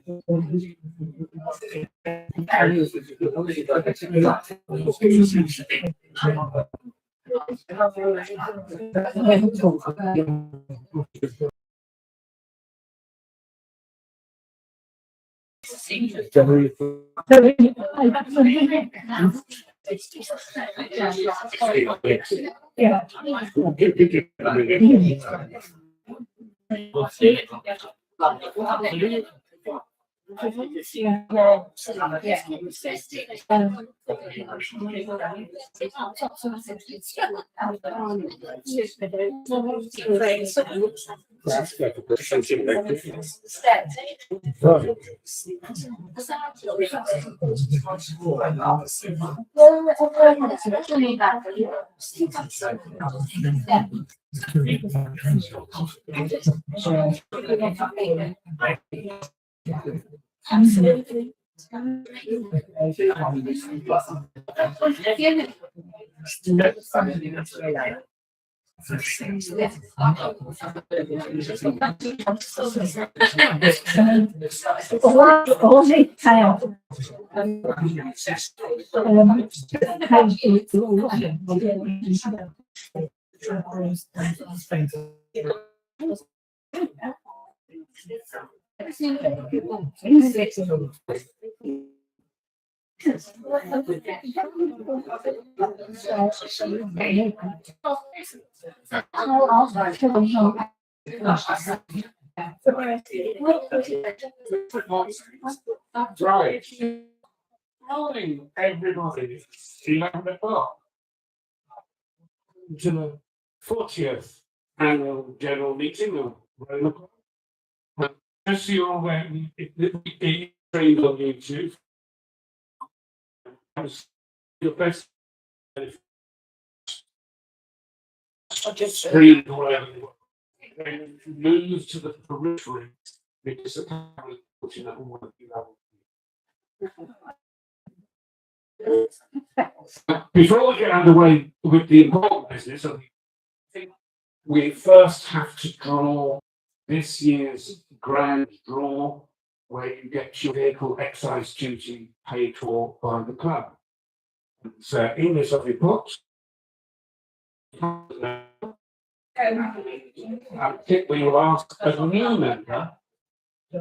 Right. Morning, everybody. 11 o'clock to the 40th annual general meeting of Romaclub. Just so you're aware, it trained on YouTube. Your best screen and move to the periphery because the camera is putting that on one of you. Before we get underway with the important business, I think we first have to draw this year's grand draw, where you get your vehicle excise duty paid for by the club. So in this report, I think we will ask a new member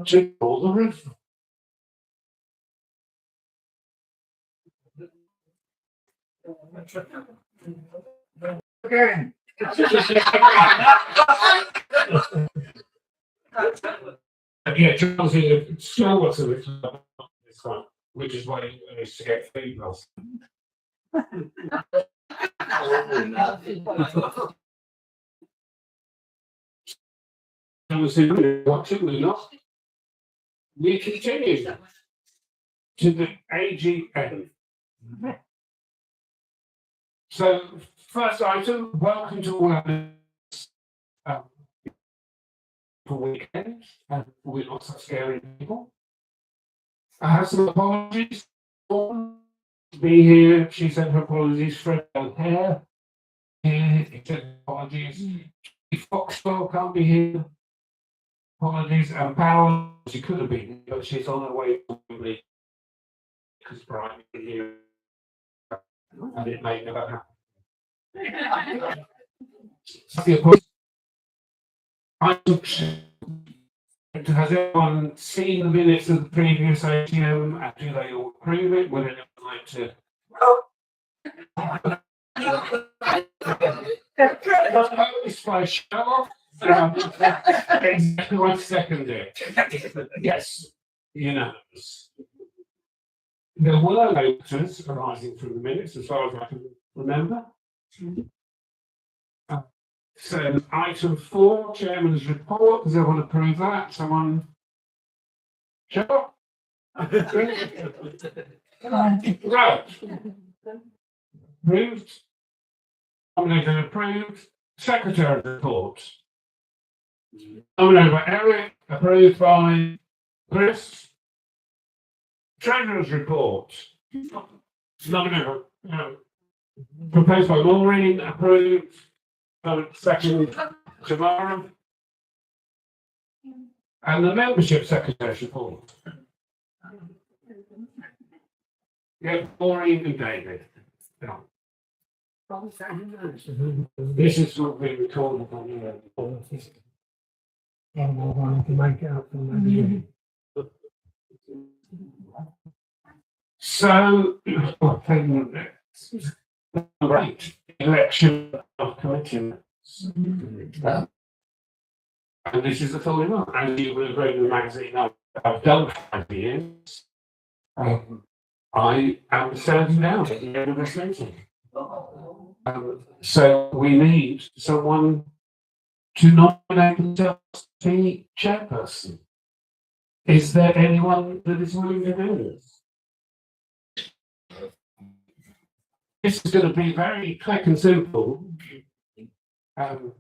to draw the roof. Okay. Yeah, Charles is a stalwart of this one, which is why he managed to get females. Watching we not. We continue to the AGA. So, first item, welcome to all our for weekend, and we're not so scary people. I have some apologies. To be here, she sent her apologies. Fred O'Hare here, he sent apologies. Foxwell can't be here. Apologies, and Powell, she could have been, but she's on her way probably because Brian is here, and it may never happen. Has everyone seen the minutes of the previous AGM? And do they all approve it? Would anyone like to? By show off. Exactly 1 second there. Yes, unanimous. There were letters arising from the minutes, as far as I can remember. So, item 4, Chairman's report. Does everyone approve that? Someone? Sure. Right. Approved. Nominated approved. Secretary report. Nominated by Eric. Approved by Chris. Treasurer's report. Nominated. Proposed by Maureen. Approved. Second tomorrow. And the membership secretary report. Yeah, Maureen and David. Yeah. This is what we recorded on the to make out from the beginning. So, great election of committee members. And this is the following one. As you will have read in the magazine, I've done 5 years. I am standing down at the end of this meeting. So we need someone to nominate themselves to be chairperson. Is there anyone that is willing to do this? This is going to be very quick and simple. Then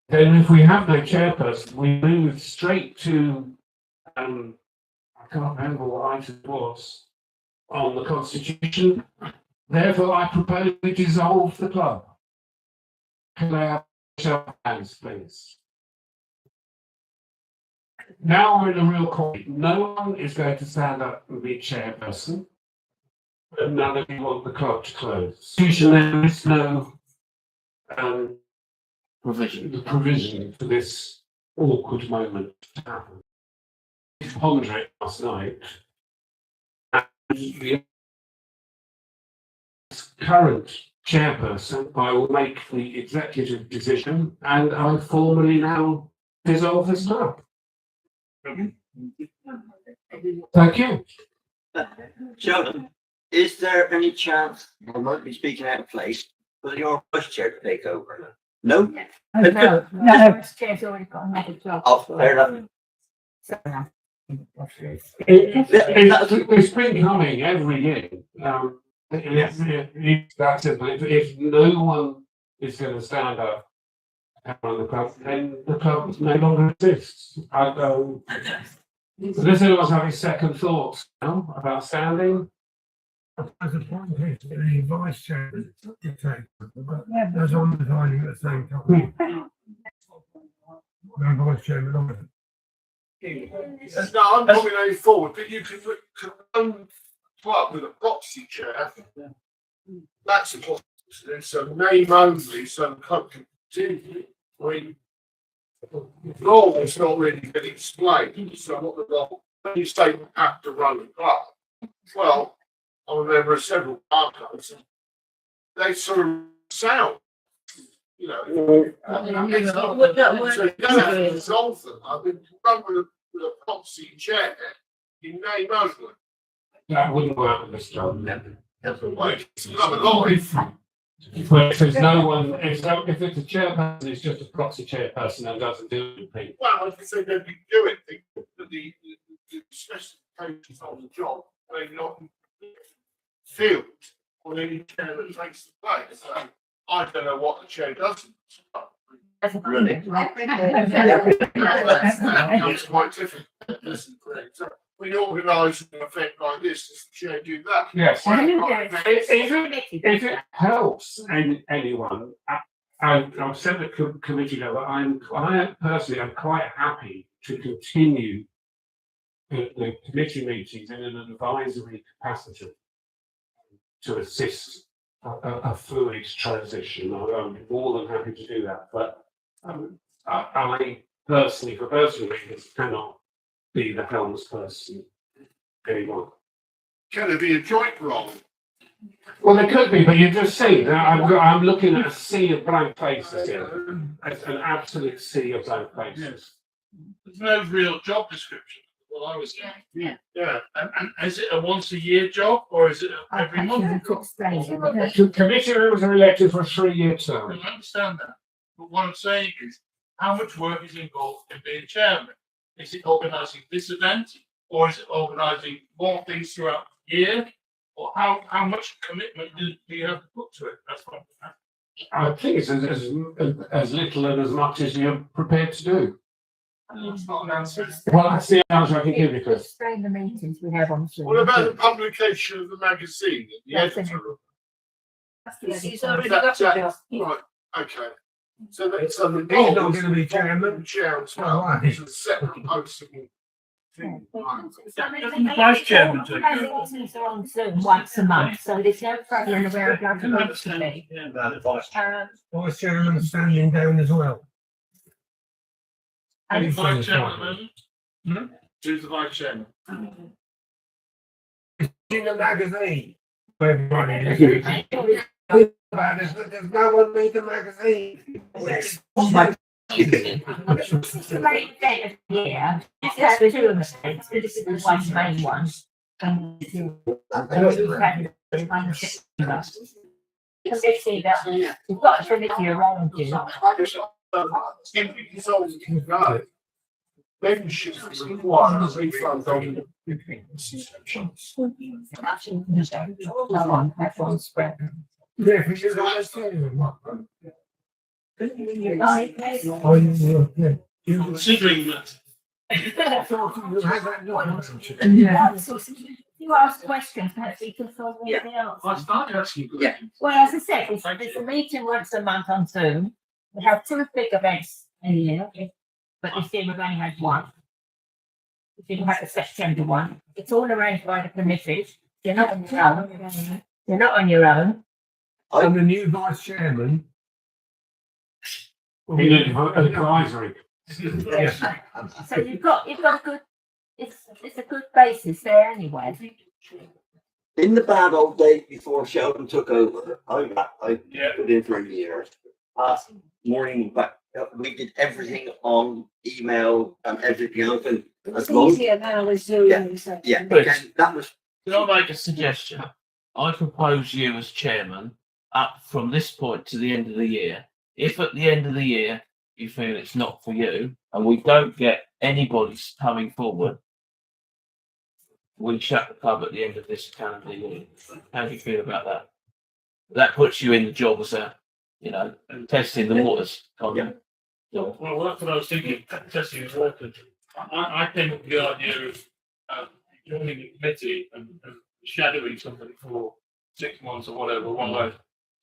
if we have no chairperson, we move straight to, I can't remember what item it was, on the constitution. Therefore, I propose we dissolve the club. Can I have a show of hands, please? Now we're in a real point. No one is going to stand up and be chairperson, but none of you want the club to close. Usually there is no provision for this awkward moment to happen. I pondered it last night. And the current chairperson, I will make the executive decision, and I formally now dissolve this club. Thank you. Sheldon, is there any chance, I might be speaking out of place, for your vice chair to take over? No? No, vice chair's already got another job. Oh, fair enough. It's been coming every year. That's it. If no one is going to stand up and run the club, then the club no longer exists. Does anyone have any second thoughts now about standing? As a point, the vice chairman to take, but as I'm designing at the same time. No vice chairman on it. No, I'm nominating forward, but you can run club with a proxy chair. That's a possibility. So name only, so the club can continue. I mean, the law is not really been explained. So what the law? When you say you have to run the club, well, I remember several archives. They sort of sound, you know. So you don't have to resolve them. I mean, you run with a proxy chair, you name only. That wouldn't work with this job. Well, it's another life. But if there's no one, if it's a chairperson, it's just a proxy chairperson and doesn't do anything. Well, I think they'd be doing things, but the specifications on the job may not filled on any chair that takes the place. So I don't know what the chair does. Really? That's quite difficult. So when you organise an event like this, does the chair do that? Yes. If it helps anyone, I've said at committee level, I personally am quite happy to continue the committee meetings in an advisory capacity to assist a fluid transition. I'm more than happy to do that, but I personally, for personal reasons, cannot be the helms person anymore. Can it be a joint role? Well, there could be, but you just see that I'm looking at a sea of blank faces here. It's an absolute sea of blank faces. There's no real job description. Well, I was Yeah. and is it a once a year job or is it every month? Committee members are elected for a 3-year term. I understand that. But what I'm saying is, how much work is involved in being chairman? Is it organising this event or is it organising more things throughout the year? Or how much commitment do you have to put to it? That's what I'm I think it's as little and as much as you're prepared to do. It's not an answer. Well, that's the answer I can give you, Chris. Explain the meetings we have on Zoom. What about the publication of the magazine? The That's editor? He's already got a job. Right, okay. So that's He's not going to be chairman. Chair as Oh, well. right. It's a separate post. Doesn't the vice chairman take over? Meetings are on Zoom once a month, so there's no problem around like it used to be. Vice chairman standing down as well. Any vice chairman? Who's the vice chairman? In the magazine. Where everybody is. There's no one made the magazine. This is the main event of the year. This has two events, but this is the one main one. And you can see that you've got a committee around you. Membership is required as a refund on. Everyone spread. Yeah, because you're the vice chairman. Oh, Yeah. Considering that, You had that document. you ask questions, perhaps you can solve anything else. I started asking. Yeah. Well, as I said, there's a meeting once a month on Zoom. We have two big events a year, but this year we've only had one. We didn't have the September one. It's all arranged by the committees. You're not on your own. You're not on your own. I'm the new vice chairman. We need advisory. Yes. So you've got a good, it's a good basis there anyway. In the bad old days before Sheldon took over, I Yeah. put in for a year. Morning, but we did everything on email and everything else, and as It's long, easier now with Zoom and stuff. yeah, But- again, that was Can I make a suggestion? I propose you as chairman up from this point to the end of the year. If at the end of the year you feel it's not for you and we don't get anybody coming forward, we shut the club at the end of this calendar year. How do you feel about that? That puts you in the job as a, testing the waters. Yeah. Well, that's what I was thinking, testing the water. I came up with the idea of joining a committee and shadowing somebody for 6 months or whatever, while I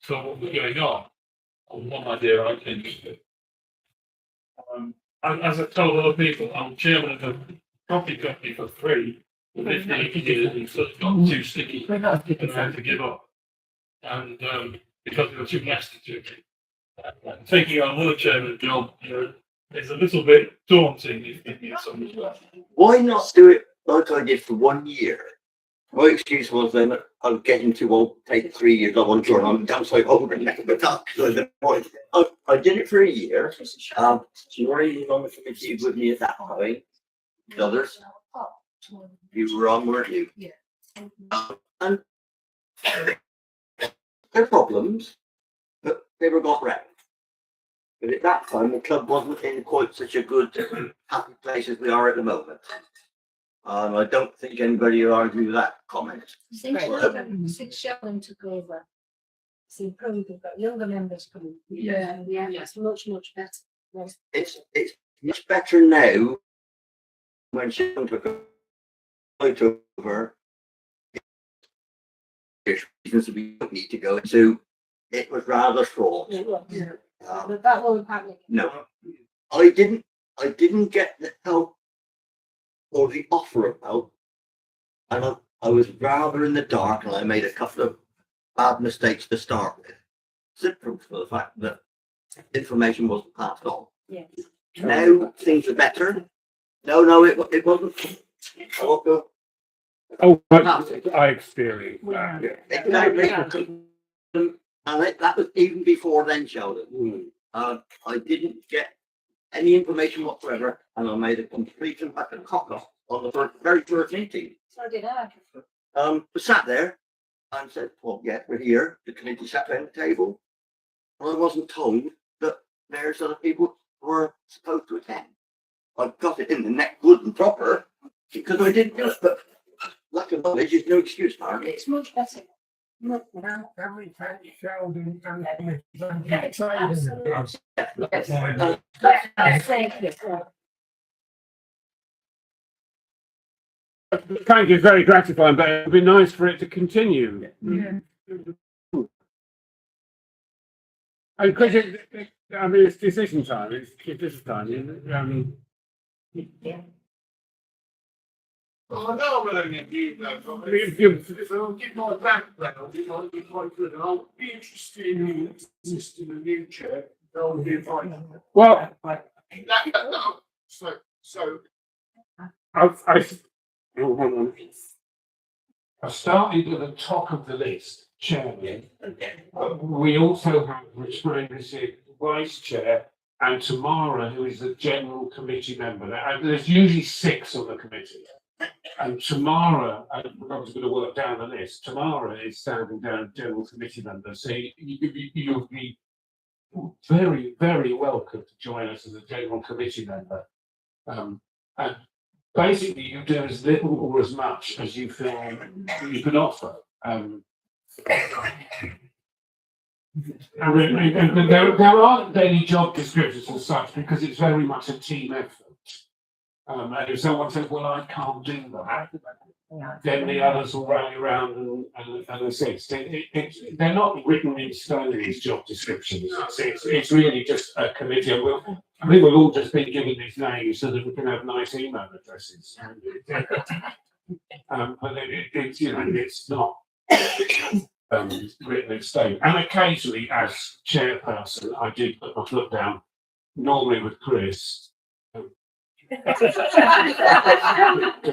saw what was going on. One idea I think. As I told other people, I'm chairman of a coffee company for free for 15 years and so it's got too sticky. We're not And I had to give up. And because they were too nasty to me. Taking on another chairman job, is a little bit daunting if you some as well. why not do it like I did for 1 year? My excuse was then I'm getting too old, take 3 years, I want to join, I'm down so old and neck of the duck. So the point, I did it for a year. Maureen was on the committee with me at that point. The others, you were on, weren't you? Yeah. And their problems, but they were got right. But at that time, the club wasn't in quite such a good, happy place as we are at the moment. I don't think anybody will argue with that comment. Since Sheldon took over, it's improved. We've got younger members coming. Yeah. It's much, much better. It's much better now when she took over. There's reasons we don't need to go into. It was rather fraught. But that won't happen. No, I didn't get the help or the offer of help. And I was rather in the dark and I made a couple of bad mistakes to start with. Simply for the fact that information wasn't passed on. Yeah. Now things are better. No, it wasn't. Oh, I experienced that. Exactly. And that was even before then, Sheldon. I didn't get any information whatsoever, and I made a complete and utter cock off on the very first meeting. So did I. We sat there and said, well, yeah, we're here. The committee sat around the table. And I wasn't told that there's other people were supposed to attend. I got it in the neck good and proper because I didn't do it, but lack of knowledge is no excuse, Mark. It's much better. Can we take Sheldon and Thank you. Thank you, it's very gratifying, but it would be nice for it to continue. And because it's decision time, it's decision time. I know I'm only new though, but if I give my background, it might be quite good, and I'll be interested in existing a new chair. I'll be invited. Well, So, I've I started at the top of the list, chairman. We also have retained as the vice chair and Tamara, who is the general committee member. There's usually 6 on the committee. And Tamara, I was going to work down the list. Tamara is standing down general committee member. So you'll be very, very welcome to join us as a general committee member. And basically, you do as little or as much as you feel you can offer. And there aren't any job descriptions as such because it's very much a team effort. And if someone says, "Well, I can't do that," then the others will rally around and assist. They're not written in stone, these job descriptions. It's really just a committee. I think we've all just been given these names so that we can have nice email addresses. But it's not written in stone. And occasionally, as chairperson, I did put my foot down, normally with Chris. Because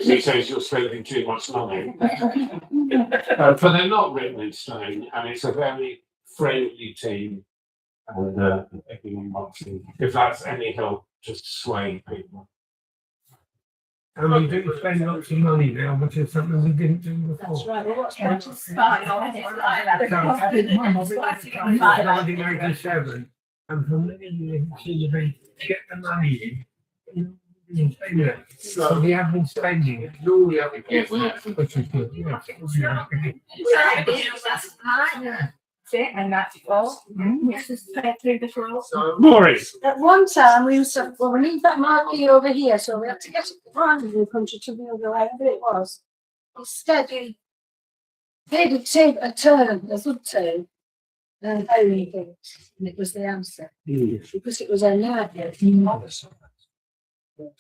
he says you're spending too much money. But they're not written in stone, and it's a very friendly team. And everyone wants to, if that's any help, just sway people. And we do spend lots of money now, which is something we didn't do before. That's right, well, what's that? In 1987, and for many years, we get the money in. So we have been spending it. normally I would Which is good, And that's all. Yes, it's fair through the floor. so. Maurice, At one time, we used to, well, we need that marquee over here, so we had to get it round the country to the other, wherever it was. Instead, they did take a turn, a good turn, and owning things, and it was the answer. Because it was a nightmare. Yeah.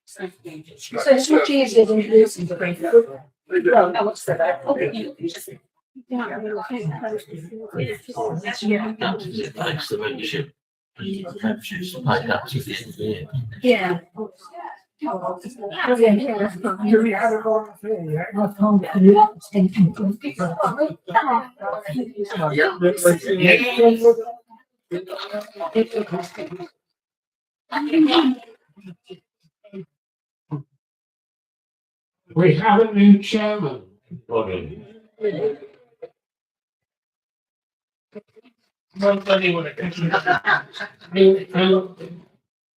So it's much easier than losing the brain. Well, no, what's that? It takes the membership. Memberships paid up to the end of the year. Yeah. Do we have a volunteer yet? we have a new chairman.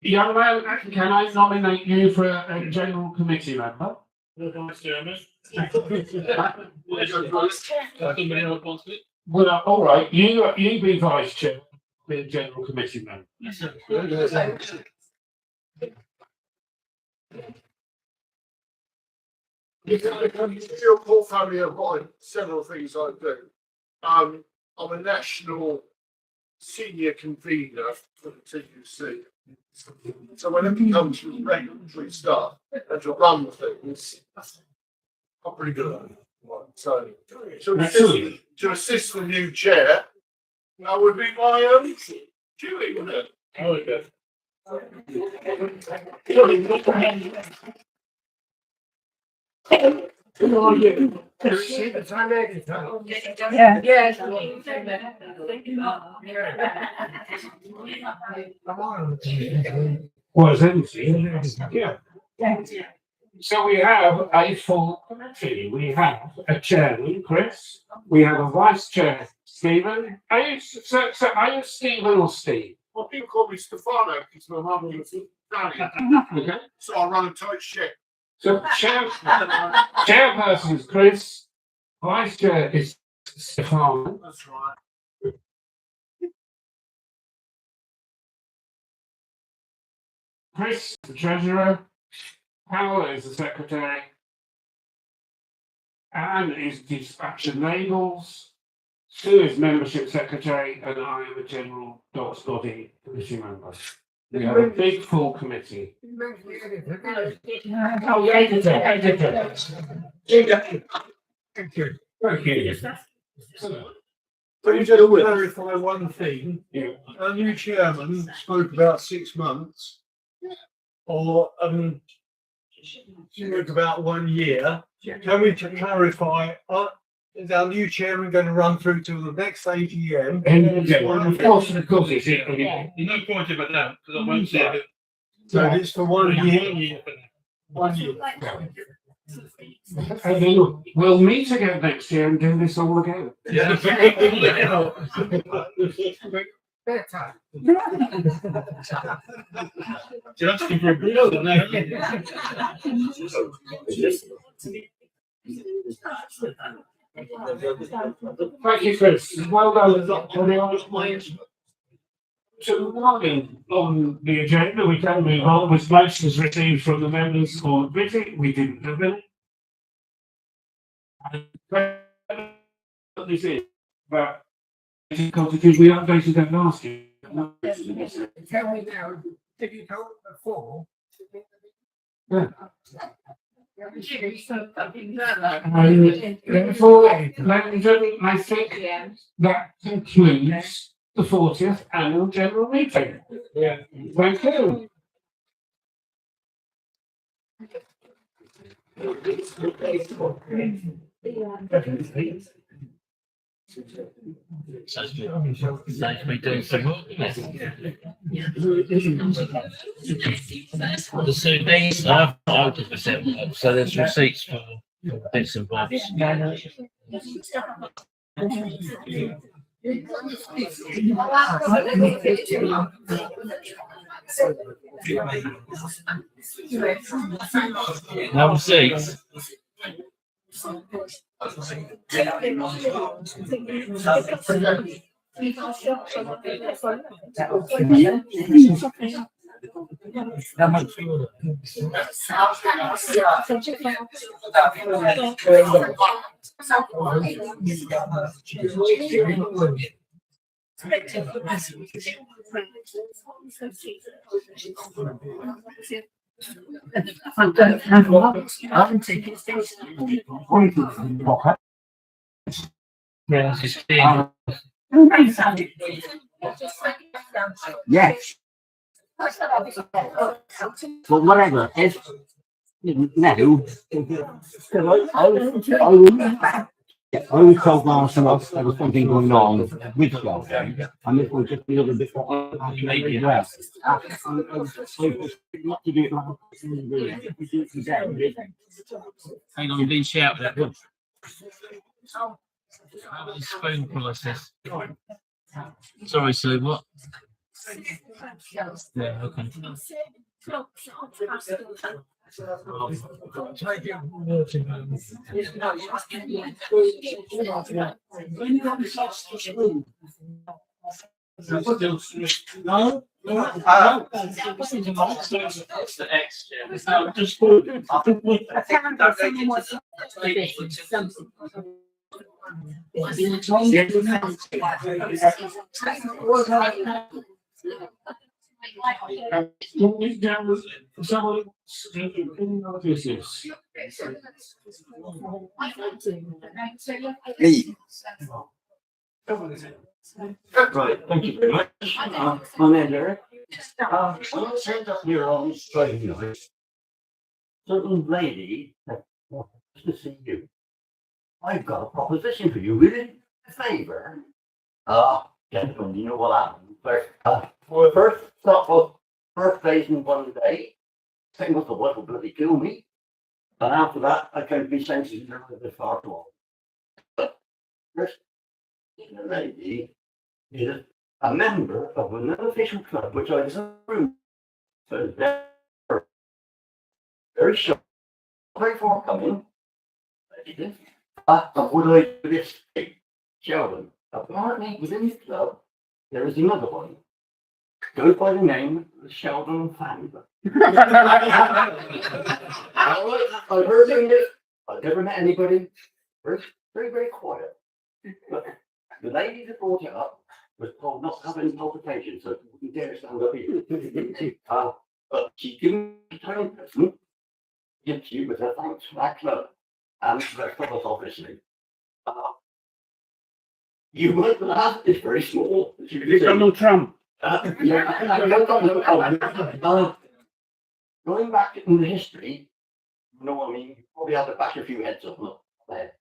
Young man, can I nominate you for a general committee member? Well, all right, you be vice chair, be a general committee member. Your portfolio of what several things I do. I'm a national senior convener for the TUC. So when it comes to regulatory stuff and to run things, I'm pretty good at it. So to assist the new chair, that would be my duty, wouldn't it? Okay. Well, as anything, yeah. So we have a full committee. We have a chairman, Chris. We have a vice chair, Stephen. Are you Stephen or Steve? Well, people call me Stefano because my mum was Italian. Okay. So I run a tight ship. So chairperson is Chris. Vice chair is Stefano. That's right. Chris, the treasurer. Paola is the secretary. Anne is dispatch and labels. Sue is membership secretary, and I am a general docs body committee member. We have a big full committee. Oh, yeah, editor. Thank you. Thank you. But you just clarify one thing, Yeah. our new chairman spoke about 6 months. Or, spoke about 1 year. Can we clarify, is our new chairman going to run through to the next AGM? And of course, it's Yeah. There's no point if I don't, because I won't see it. So it's for 1 year. 1 year. And then we'll meet again next year and do this all again. Yeah. You're asking for a bill, Thank you, Chris. Well done. So on the agenda, we can move on with motions received from the members for visit. We didn't have any. This is, but because we updated them last year. Tell me now, did you tell them before? Yeah. And therefore, ladies and gentlemen, I think that concludes the 40th annual general meeting. Yeah. Thank you. Sounds like we doing some work. So these are open for seven, so there's receipts for bits and bobs. No receipts. Yeah, it's Yes, but whatever, if, no. I was told last month there was something going on with Shelby, and this was just a little bit what I made as well. Not to do it like hang on, you've been shouted at. How many spoon prices? Sorry, Sue, what? Yeah, okay. No? That's the X, yeah. No, just. Right, thank you very much. My name's Eric. I turned up here on Friday night. Certain lady that wants to see you. I've got a proposition for you, really, a favour. Gentlemen, you know what happened. First stop was birthdays in one day. Second was the wife will bloody kill me. And after that, I can't be sensitive to the far too long. But first, the lady is a member of an unofficial club which I was in the room. So very short, very forthcoming. What do I do this thing? Sheldon. Apparently within the club there is another one. Goes by the name of Sheldon Fan. I've heard of it. I've never met anybody. Very, very, very quiet. But the lady that brought it up was told not to have any palpitations, so we wouldn't dare stand up here. But she's given me a time present. Gives you with her thanks for that club. And the rest of us, obviously. You might laugh, it's very small. as you can see. Donald Trump. Going back in the history, you know what I mean, you probably have to bash a few heads up there.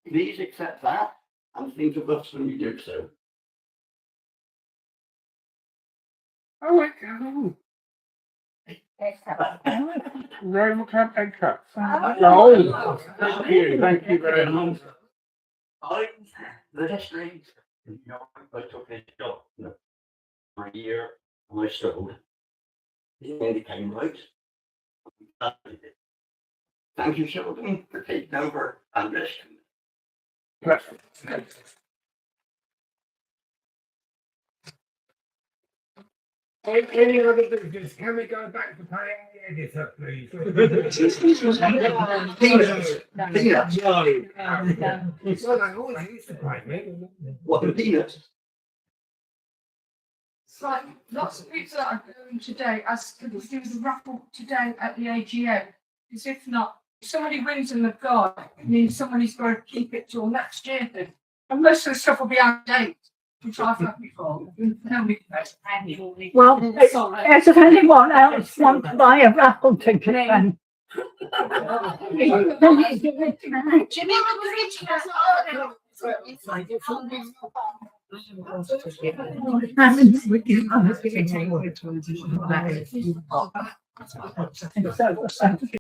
Please accept that and think of us when you do so. Oh, wait, hello. Romaclub egg cups. Oh, thank you very much. The history, you know, I took this job, you know, for a year, and I struggled. And it came right. Thank you, children, for taking over and rescuing. Any other business? Can we go back to paying the editor, please? Peanuts. Well, I always used to pay me. What, the peanuts? It's like lots of people that are going today, as there was a raffle today at the AGM. Because if not, if somebody wins and they've got, it means somebody's got to keep it till next year. Then. And most of the stuff will be out of date, which I've had before. Well, if anyone else wants to buy a raffle ticket, then.